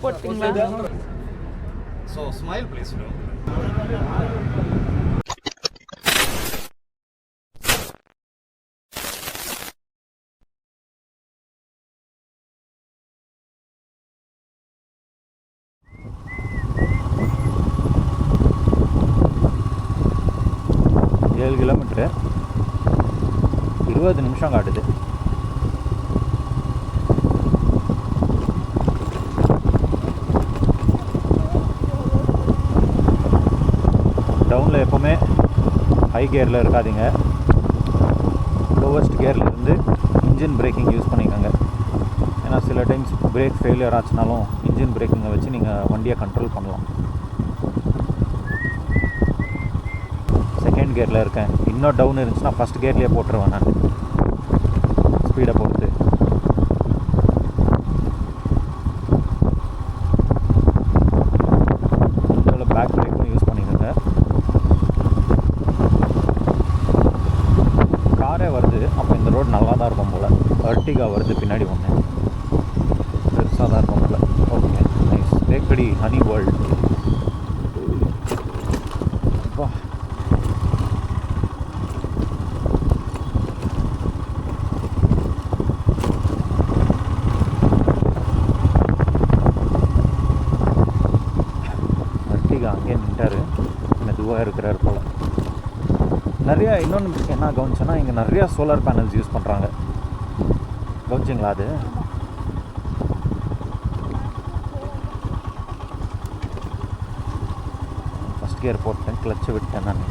போட்டிங்களா? So smile please. Kilometre 20 நிமிஷம் காட்டுது. டவுனில் எப்போவுமே ஹை கியரில் இருக்காதீங்க. லோவஸ்ட் கியரில் இருந்து இன்ஜின் பிரேக்கிங் யூஸ் பண்ணிக்கோங்க. ஏன்னா சில டைம்ஸ் பிரேக் ஃபெயிலியர் ஆச்சுனாலும் இன்ஜின் பிரேக்கிங்கை வச்சு நீங்கள் வண்டியை கண்ட்ரோல் பண்ணலாம். செகண்ட் கியரில் இருக்கேன். இன்னும் டவுன் இருந்துச்சுன்னா ஃபஸ்ட் கியர்லேயே போட்டுருவேன் நான் ஸ்பீடை பொறுத்து. இதில் பேக் பிரேக்கும் யூஸ் பண்ணிக்கோங்க. காரே வருது, அப்போ இந்த ரோடு நல்லா தான் இருக்கும் போல். அர்டிகா வருது பின்னாடி ஒன்று, பெருசாக தான் இருக்கும் போல். Okay nice. Thekkady honey world. அங்கேயே நின்ட்டார், மெதுவாக இருக்கிறார் போல். நிறையா இன்னொன்று என்ன கவனிச்சோன்னா இங்கே நிறையா சோலார் பேனல்ஸ் யூஸ் பண்ணுறாங்க. கவனிச்சிங்களா? அது ஃபஸ்ட் கியர் போட்டேன், கிளச்சு விட்டேன் நான்.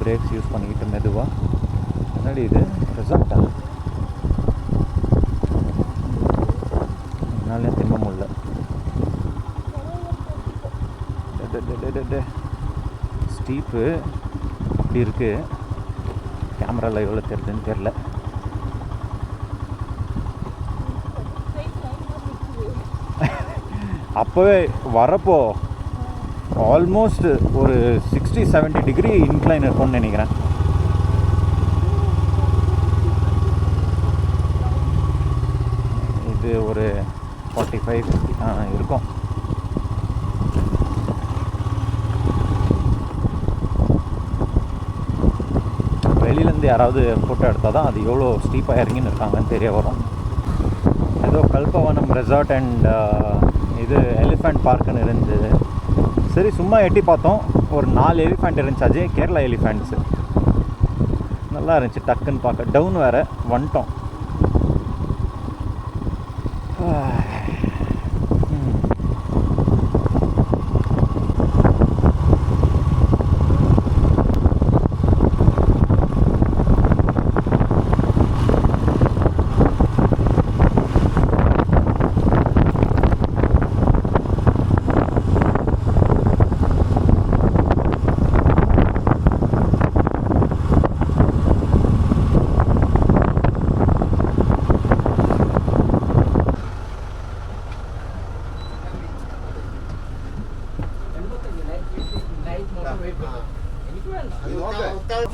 பிரேக்ஸ் யூஸ் பண்ணிக்கிட்டு மெதுவாக. முன்னாடி இது ரிசல்ட்டா என்னாலே திம்ப முடியல. ஸ்டீப்பு அப்படி இருக்குது. கேமராவில் எவ்வளோ தெரியுதுன்னு தெரில. அப்போவே வரப்போ ஆல்மோஸ்ட் ஒரு 60-70 டிகிரி இன்க்ளைன் இருக்கும்னு நினைக்கிறேன். இது ஒரு 45-50 இருக்கும். வெளியிலேருந்து யாராவது ஃபோட்டோ எடுத்தால் தான் அது எவ்வளோ ஸ்டீப்பாக இறங்கின்னு இருக்காங்கன்னு தெரிய வரும். ஏதோ கல்பவனம் ரெசார்ட் அண்ட் இது எலிஃபண்ட் பார்க்குன்னு இருந்துச்சு. சரி சும்மா எட்டி பார்த்தோம். ஒரு 4 எலிஃபண்ட் இருந்துச்சாச்சு, கேரளா எலிஃபண்ட்ஸு. நல்லா இருந்துச்சு டக்குன்னு பார்க்க. டவுன் வேறு வந்துட்டோம்.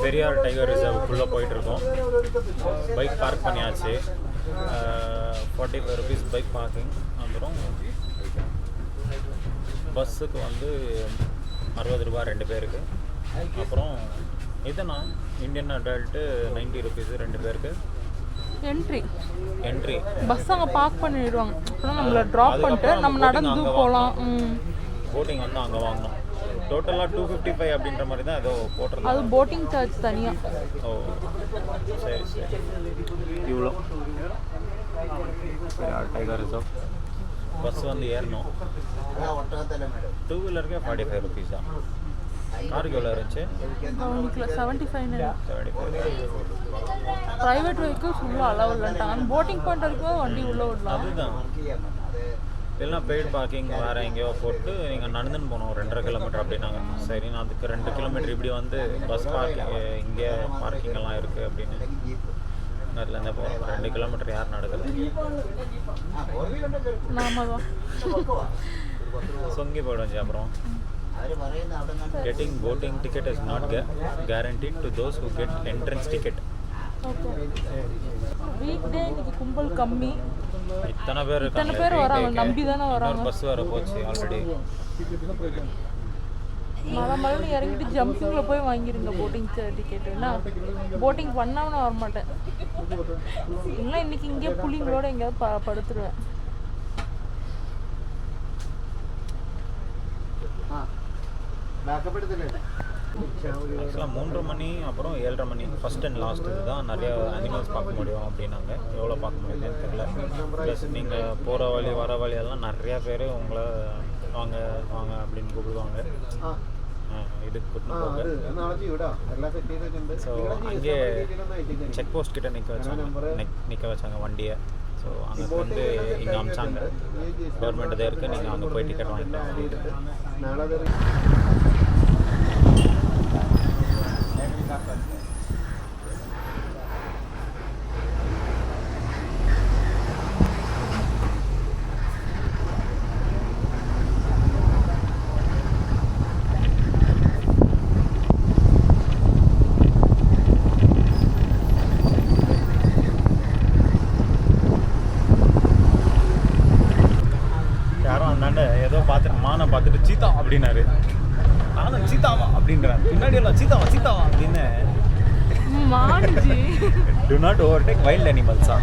பெரியார் டைகர் ரிசர்வுக்குள்ளே போயிட்டுருக்கோம். பைக் பார்க் பண்ணியாச்சு. 45 rupees பைக் பார்க்கிங் வந்துடும். பஸ்ஸுக்கு வந்து 60 ரூபா 2 பேருக்கு. அப்புறம் இதுனா இந்தியன் அடல்ட்டு 90 rupees 2 பேருக்கு. என்ட்ரி பஸ் அங்கே பார்க் பண்ணிடுவாங்க. அப்புறம் நம்மளை ட்ராப் பண்ணிட்டு நம்ம நடந்து போகலாம். போட்டிங் வந்து அங்கே வாங்கணும். டோட்டலாக 255 அப்படின்ற மாதிரி தான் ஏதோ போட்டிருந்தோம். அது போட்டிங் சார்ஜ் தனியாக. ஓ சரி சரி. இவ்வளோ டைகர் ரிசர்வ் பஸ் வந்து ஏறணும். 2 வீலருக்கே 45 rupees தான். காருக்கு எவ்வளோ இருந்துச்சு? 75. ப்ரைவேட் வெஹிக்கிள்ஸ் உள்ளே அலோவ் இல்லைன்ட்டாங்க. போட்டிங் பாயிண்ட் வரைக்கும் வண்டி உள்ளே விடலாம். அதுதான். இல்லைனா பெய்ட் பார்க்கிங் வேறு எங்கேயோ போட்டு நீங்கள் நடந்துன்னு போகணும் 2.5 கிலோமீட்டர் அப்படின்னாங்க. சரி நான் அதுக்கு 2 கிலோமீட்டர் இப்படி வந்து பஸ் பார்க்கிங் இங்கே பார்க்கிங்கெல்லாம் இருக்குது அப்படின்னு அதுலேருந்தே போகிறோம். 2 கிலோமீட்டர் யார் நடக்குது? சொங்கி போயிடுச்சு. அப்புறம் getting boating ticket is not guaranteed to those who get entrance ticket. Week day இன்னைக்கு கும்பல் கம்மி. இத்தனை பேர் இத்தனை பேர் வராங்க, நம்பி தானே வராங்க. பஸ் வர போச்சு ஆல்ரெடி. மழை இறங்கிட்டு ஜம்பிங்கில் போய் வாங்கிருங்க போட்டிங் டிக்கெட். என்ன போட்டிங் பண்ணாமல் நான் வரமாட்டேன், இல்லை இன்னைக்கு இங்கே புள்ளிங்களோட எங்கேயாவது படுத்துருவேன். ஆக்சுவலாக 3:30 மணி அப்புறம் 7:30 மணி ஃபஸ்ட் அண்ட் லாஸ்ட் இதுதான் நிறைய அனிமல்ஸ் பார்க்க முடியும் அப்படின்னாங்க. எவ்வளோ பார்க்க முடியுதுன்னு தெரியல. ப்ளஸ் நீங்கள் போகிற வழி வர வழியெல்லாம் நிறையா பேர் உங்களை வாங்க வாங்க அப்படின்னு கூப்பிடுவாங்க, இதுக்கு கூட்டின்னு போங்க. ஸோ அங்கே செக் போஸ்ட் கிட்ட நிற்க வச்சாங்க வண்டியை. ஸோ அங்கே வந்து இங்கே அமிச்சாங்க, கவர்மெண்ட் தான் இருக்குது, நீங்கள் அங்கே போய் டிக்கெட் வாங்கிக்கலாம் அப்படின்ட்டு. ஏதோ பார்த்துட்டு மானை பார்த்துட்டு சீத்தா அப்படின்னாரு. நானும் சீத்தாவா அப்படின்றேன், பின்னாடி எல்லாம் சீத்தாவா சீத்தாவா அப்படின்னு. டு நாட் ஓவர்டேக் வைல்ட் அனிமல்ஸா.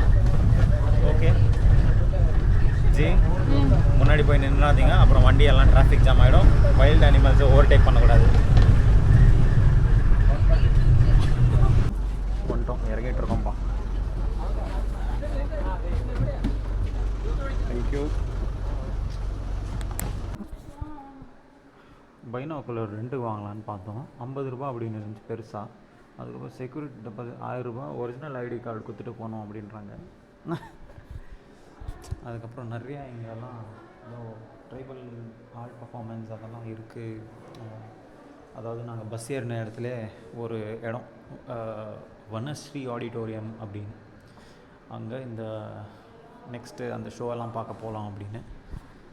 ஓகே ஜி, முன்னாடி போய் நின்றாதீங்க, அப்புறம் வண்டியெல்லாம் டிராஃபிக் ஜாம் ஆகிடும். வைல்ட் அனிமல்ஸை ஓவர்டேக் பண்ணக்கூடாது. வந்துட்டோம், இறங்கிட்டு இருக்கோம்ப்பா. தேங்க்யூ. பைனாக்குலர் ரெண்டு வாங்கலான்னு பார்த்தோம். 50 ரூபா அப்படின்னு இருந்துச்சு பெருசாக. அதுக்கப்புறம் செக்யூரிட்டி டெபாசிட் 1000 ரூபா, ஒரிஜினல் ஐடி கார்டு கொடுத்துட்டு போனோம் அப்படின்றாங்க. அதுக்கப்புறம் நிறையா இங்கெல்லாம் ஏதோ ட்ரைபல் ஆர்ட் பர்ஃபார்மன்ஸ் அதெல்லாம் இருக்குது. அதாவது நாங்கள் பஸ் ஏறின இடத்துல ஒரு இடம் வனஸ்ரீ ஆடிட்டோரியம் அப்படின்னு, அங்கே இந்த நெக்ஸ்ட்டு அந்த ஷோவெல்லாம் பார்க்க போகலாம் அப்படின்னு.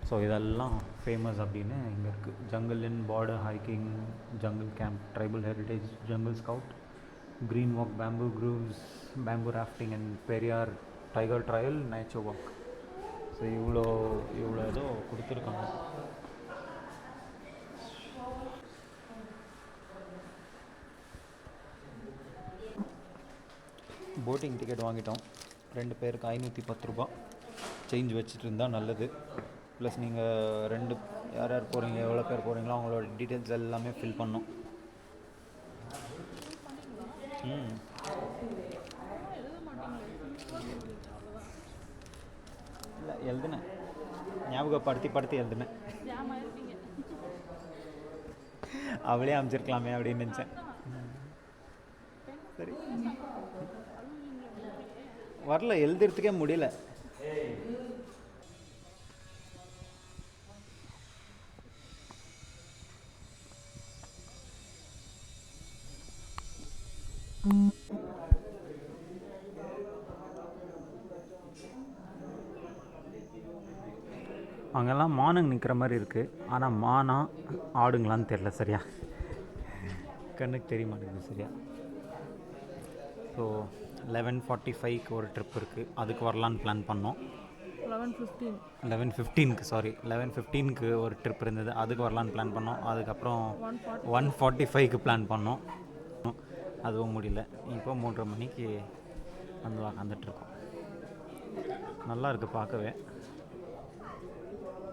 ஸோ இதெல்லாம் ஃபேமஸ் அப்படின்னு இங்கே இருக்குது. Jungle in, border hiking, jungle camp, tribal heritage, jungle scout, green walk, bamboo grooves, bamboo rafting and Periyar tiger trial, nature walk. So இவ்வளோ ஏதோ கொடுத்துருக்காங்க. போட்டிங் டிக்கெட் வாங்கிட்டோம். 2 பேருக்கு 510 ரூபா. சேஞ்ச் வச்சுட்டு இருந்தால் நல்லது. ப்ளஸ் நீங்கள் யார் யார் போகிறீங்க, எவ்வளோ பேர் போகிறீங்களோ அவங்களோட டீட்டெயில்ஸ் எல்லாமே ஃபில் பண்ணோம். இல்லை எழுதுனேன், ஞாபகப்படுத்தி எழுதுனேன். அவளே அமைச்சிருக்கலாமே அப்படின்னு நினச்சேன். சரி, வரல, எழுதுறதுக்கே முடியல. அங்கெல்லாம் மானுங்க நிற்கிற மாதிரி இருக்குது. ஆனால் மானா ஆடுங்களான்னு தெரில, சரியா கண்ணுக்கு தெரிய மாட்டேங்குது சரியா. ஸோ 11:45க்கு ஒரு ட்ரிப் இருக்குது, அதுக்கு வரலான்னு பிளான் பண்ணோம். 11:15க்கு ஒரு ட்ரிப் இருந்தது, அதுக்கு வரலான்னு பிளான் பண்ணோம். அதுக்கப்புறம் 1:45க்கு பிளான் பண்ணோம், அதுவும் முடியல. இப்போ 3:30 மணிக்கு வந்துட்டுருக்கோம். நல்லா இருக்குது பார்க்கவே.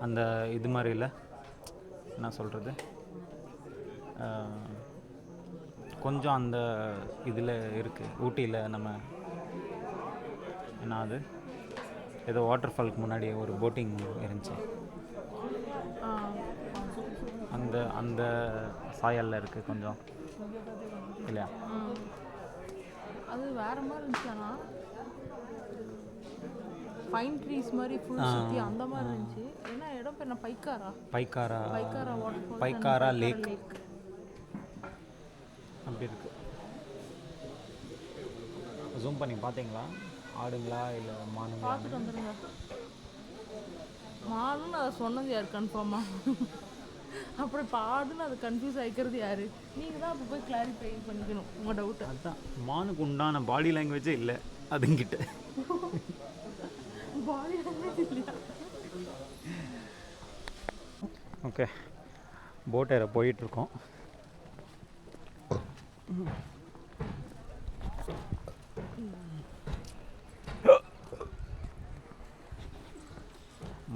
அந்த இது மாதிரி இல்லை, என்ன சொல்கிறது, கொஞ்சம் அந்த இதில் இருக்குது. ஊட்டியில் நம்ம என்ன அது ஏதோ வாட்டர் ஃபால்க்கு முன்னாடி ஒரு போட்டிங் இருந்துச்சு, அந்த சாயலில் இருக்குது கொஞ்சம் இல்லையா. அது வேறு மாதிரி இருந்துச்சு, ஆனால் பைன் ட்ரீஸ் மாதிரி ஃபுல் சுற்றி அந்த மாதிரி இருந்துச்சு. என்ன இடம் பேர் என்ன, பைக்காரா லேக் அப்படி இருக்கு. ஜூம் பண்ணி பார்த்தீங்களா, ஆடுங்களா இல்லை மானுங்களா? பார்த்துட்டு வந்துடுங்க. மானுன்னு அதை சொன்னது யார் கன்ஃபார்மாக? அப்புறம் இப்போ ஆடுன்னு அது கன்ஃபியூஸ் ஆகிக்கிறது யார்? நீங்கள் தான் அப்போ போய் கிளாரிஃபை பண்ணிக்கணும் உங்கள் டவுட்டு. அதுதான், மானுக்கு உண்டான பாடி லாங்குவேஜே இல்லை அதுங்கிட்ட. ஓகே, போட் ஏற போயிட்டுருக்கோம்.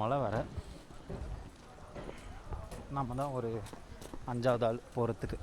மழை வர நம்ம தான் ஒரு 5வது ஆள் போகிறதுக்கு.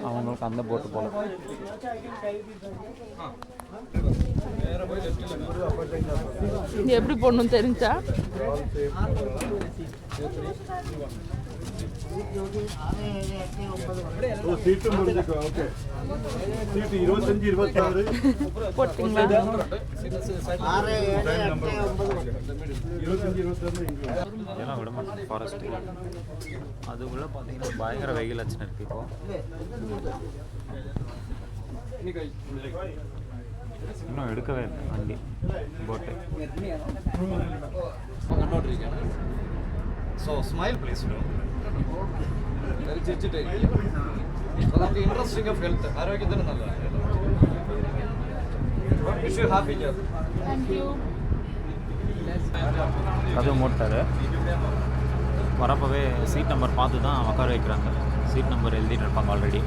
அவங்களுக்கு அந்த போட்டு போல. இது எப்படி போடணும் தெரிஞ்சா? சீட்டு முடிஞ்சுக்கோ. ஓகே, சீட்டு 25 26 போட்டிங்களா? 25 26 இதெல்லாம் விட மாட்டேன். ஃபாரஸ்ட் அதுக்குள்ளே பார்த்தீங்கன்னா பயங்கர வெயில் அச்சுன்னு இருக்கு. இப்போ இன்னும் எடுக்கவே இல்லை வண்டி போட்டு. So smile please. നമുക്ക് ഇൻട്രസ്റ്റിംഗ് ഓഫ് ഹെൽത്ത് ആരോഗ്യത്തിന് നല്ലതാണ്. Wish you happy journey. Thank you. கதவு மூட்டார். வரப்போவே சீட் நம்பர் பார்த்து தான் உட்கார வைக்கிறாங்க. சீட் நம்பர் எழுதிட்டு இருப்பாங்க ஆல்ரெடி.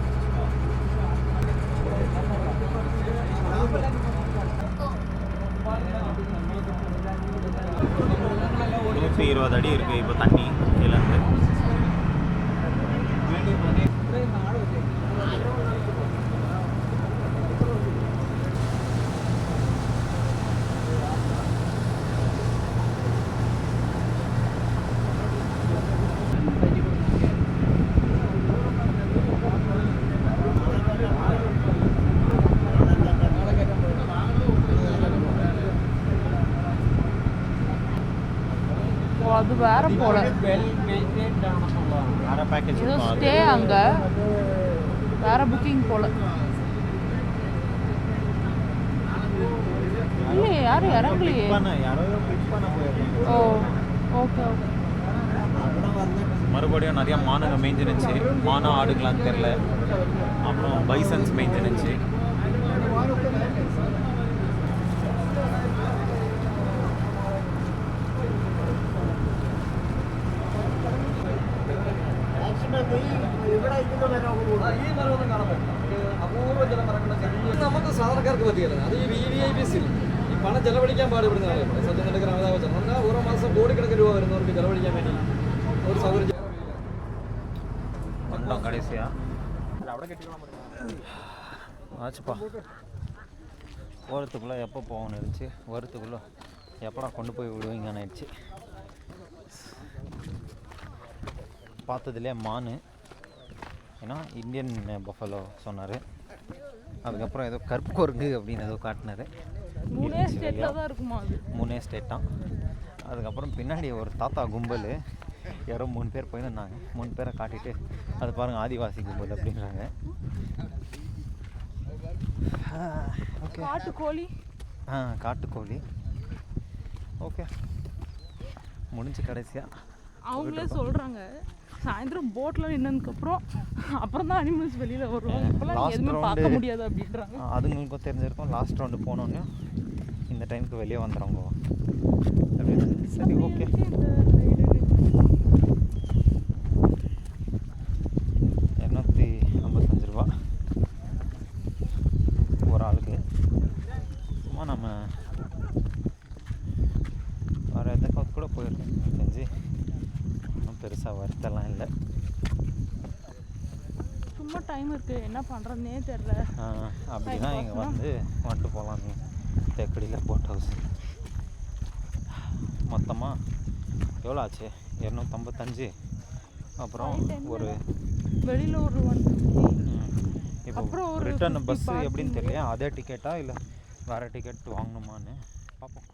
120 அடி இருக்குது இப்போ தண்ணி கீழேருந்து. அது வேற போல. வேற பேக்கேஜ் ஏதோ ஸ்டே அங்க வேற புக்கிங் போல. இல்லையே, யாரும் இறங்கலையே. யாரோ பிக் பண்ண போயிருக்காங்க. ஓ ஓகே ஓகே. மறுபடியும் நிறையா மானுங்க மேய்ஞ்சிருந்துச்சு. மானா ஆடுங்களான்னு தெரில. அப்புறம் பைசன்ஸ் மேய்ஞ்சிருந்துச்சு. ഈ മരമൊന്നും കാണാൻ പറ്റില്ല. അപൂർവ ചില മരങ്ങളൊക്കെ നമുക്ക് സാധാരണക്കാർക്ക് പറ്റിയല്ല. അത് ഈ VVIPs ഈ പണം ചെലവഴിക്കാൻ പാടുപെടുന്ന ആളുകൾ. സത്യം നെല്ല് ഗ്രാമതാവച്ചൻ പറഞ്ഞാൽ ഓരോ മാസം കോടിക്കണക്കിന് രൂപ വരുന്നവർക്ക് ചെലവഴിക്കാൻ വേണ്ടി ഒരു സൗകര്യം வந்துட்டோம் கடைசியாக. ஆச்சுப்பா, போகிறதுக்குள்ளே எப்போ போகணும்னு இருந்துச்சு. வரத்துக்குள்ளே எப்படா கொண்டு போய் விடுவீங்கன்னு ஆயிடுச்சு. பார்த்ததுலேயே மான், ஏன்னா இந்தியன் பஃபலோ சொன்னார். அதுக்கப்புறம் ஏதோ கற்பொருங்கு அப்படின்னு ஏதோ காட்டினார். 3 ஸ்டேட்டில் தான் இருக்குமா அது? 3 ஸ்டேட் தான். அதுக்கப்புறம் பின்னாடி ஒரு தாத்தா கும்பல் யாரோ 3 பேர் போயிருந்தாங்க. 3 பேரை காட்டிட்டு அது பாருங்கள் ஆதிவாசி கும்பல் அப்படின்றாங்க. ஓகே, காட்டுக்கோழி. காட்டுக்கோழி. ஓகே, முடிஞ்சு கடைசியாக அவங்களே சொல்கிறாங்க சாயந்தரம் போட்டில் நின்னதுக்கப்புறம் தான் அனிமல்ஸ் வெளியில் வருவாங்க. இப்போலாம் எதுவுமே பார்க்க முடியாது அப்படின்றாங்க. அதுங்களுக்கும் தெரிஞ்சிருக்கும். லாஸ்ட் ரவுண்டு போனோன்னே இந்த டைமுக்கு வெளியே வந்துடுவாங்க அப்படின்னு. சரி, ஓகே. 255 ரூபா ஒரு ஆளுக்கு. சும்மா நம்ம வேறு எதுக்காவது கூட போயிருக்கேன் தெரிஞ்சு. ஒன்றும் பெருசாக வருத்தெல்லாம் இல்லை. சும்மா டைம் இருக்குது, என்ன பண்ணுறதுனே தெரில. அப்படின்னா இங்கே வந்துட்டு போகலாம். தேக்கடியில் போட் ஹவுஸ் மொத்தமாக எவ்வளோ ஆச்சு? 255. அப்புறம் ஒரு வெளியில் ஒரு 150. இப்போ அப்புறம் ஒரு ரிட்டர்ன் 50 பஸ்ஸு parking எப்படின்னு தெரியல. அதே டிக்கெட்டா இல்லை வேறு டிக்கெட் வாங்கணுமான்னு பார்ப்போம்.